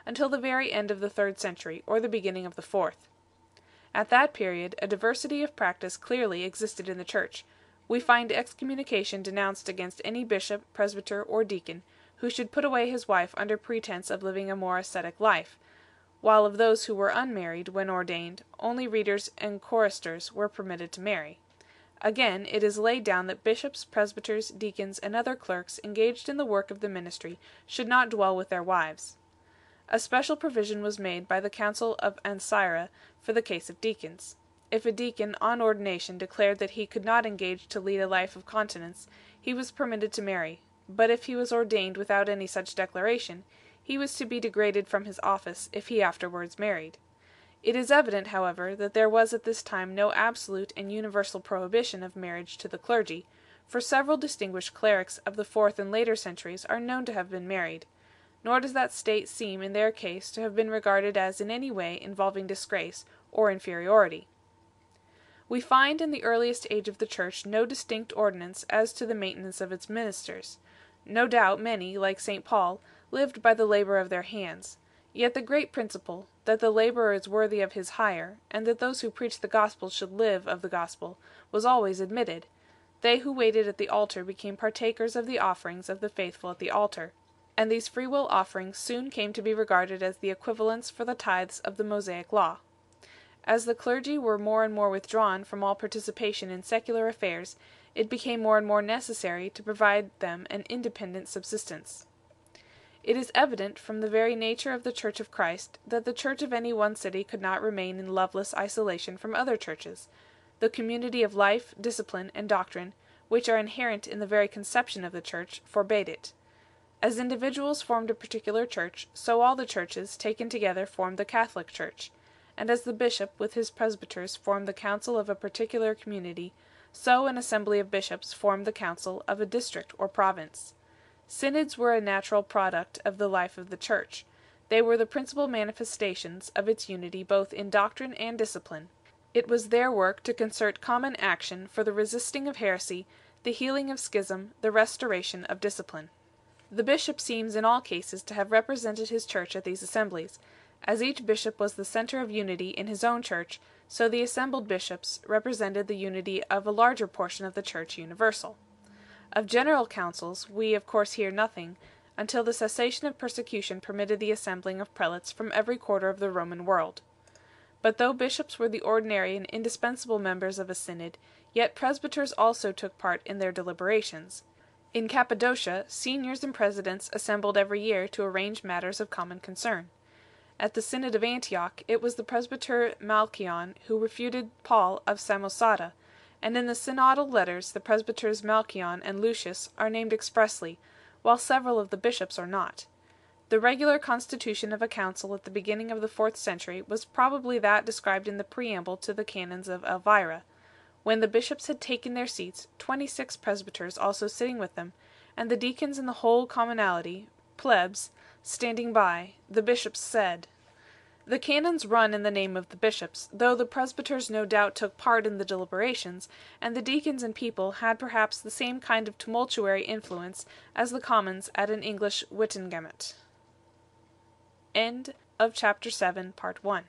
until the very end of the 3rd century or the beginning of the 4th. At that period a diversity of practice clearly existed in the Church. We find excommunication denounced against any bishop, presbyter, or deacon who should put away his wife under pretense of living a more ascetic life, while of those who were unmarried when ordained, only readers and choristers were permitted to marry. Again, it is laid down that bishops, presbyters, deacons, and other clerks engaged in the work of the ministry should not dwell with their wives. A special provision was made by the Council of Ancyra for the case of deacons. If a deacon on ordination declared that he could not engage to lead a life of continence, he was permitted to marry, but if he was ordained without any such declaration, he was to be degraded from his office if he afterwards married. It is evident, however, that there was at this time no absolute and universal prohibition of marriage to the clergy, for several distinguished clerics of the 4th and later centuries are known to have been married. Nor does that state seem in their case to have been regarded as in any way involving disgrace or inferiority. We find in the earliest age of the Church no distinct ordinance as to the maintenance of its ministers. No doubt many, like St. Paul, lived by the labor of their hands. Yet the great principle, that the laborer is worthy of his hire, and that those who preach the gospel should live of the gospel, was always admitted. They who waited at the altar became partakers of the offerings of the faithful at the altar, and these freewill offerings soon came to be regarded as the equivalents for the tithes of the Mosaic law. As the clergy were more and more withdrawn from all participation in secular affairs, it became more and more necessary to provide them an independent subsistence. It is evident from the very nature of the Church of Christ that the church of any one city could not remain in loveless isolation from other churches. The community of life, discipline, and doctrine, which are inherent in the very conception of the Church, forbade it. As individuals formed a particular church, so all the churches taken together formed the Catholic Church; and as the bishop with his presbyters formed the council of a particular community, so an assembly of bishops formed the council of a district or province. Synods were a natural product of the life of the Church. They were the principal manifestations of its unity both in doctrine and discipline. It was their work to concert common action for the resisting of heresy, the healing of schism, the restoration of discipline. The bishop seems in all cases to have represented his church at these assemblies. As each bishop was the center of unity in his own church, so the assembled bishops represented the unity of a larger portion of the Church universal. Of general councils we of course hear nothing, until the cessation of persecution permitted the assembling of prelates from every quarter of the Roman world. But though bishops were the ordinary and indispensable members of a synod, yet presbyters also took part in their deliberations. In Cappadocia, seniors and presidents assembled every year to arrange matters of common concern. At the Synod of Antioch it was the presbyter Malchion who refuted Paul of Samosata, and in the synodal letters the presbyters Malchion and Lucius are named expressly, while several of the bishops are not. The regular constitution of a council at the beginning of the 4th century was probably that described in the preamble to the canons of Elvira. When the bishops had taken their seats, 26 presbyters also sitting with them, and the deacons and the whole commonalty, plebs, standing by, the bishops said. The canons run in the name of the bishops, though the presbyters no doubt took part in the deliberations, and the deacons and people had perhaps the same kind of tumultuary influence as the commons at an English Wittenagemot. End of chapter 7, part 1.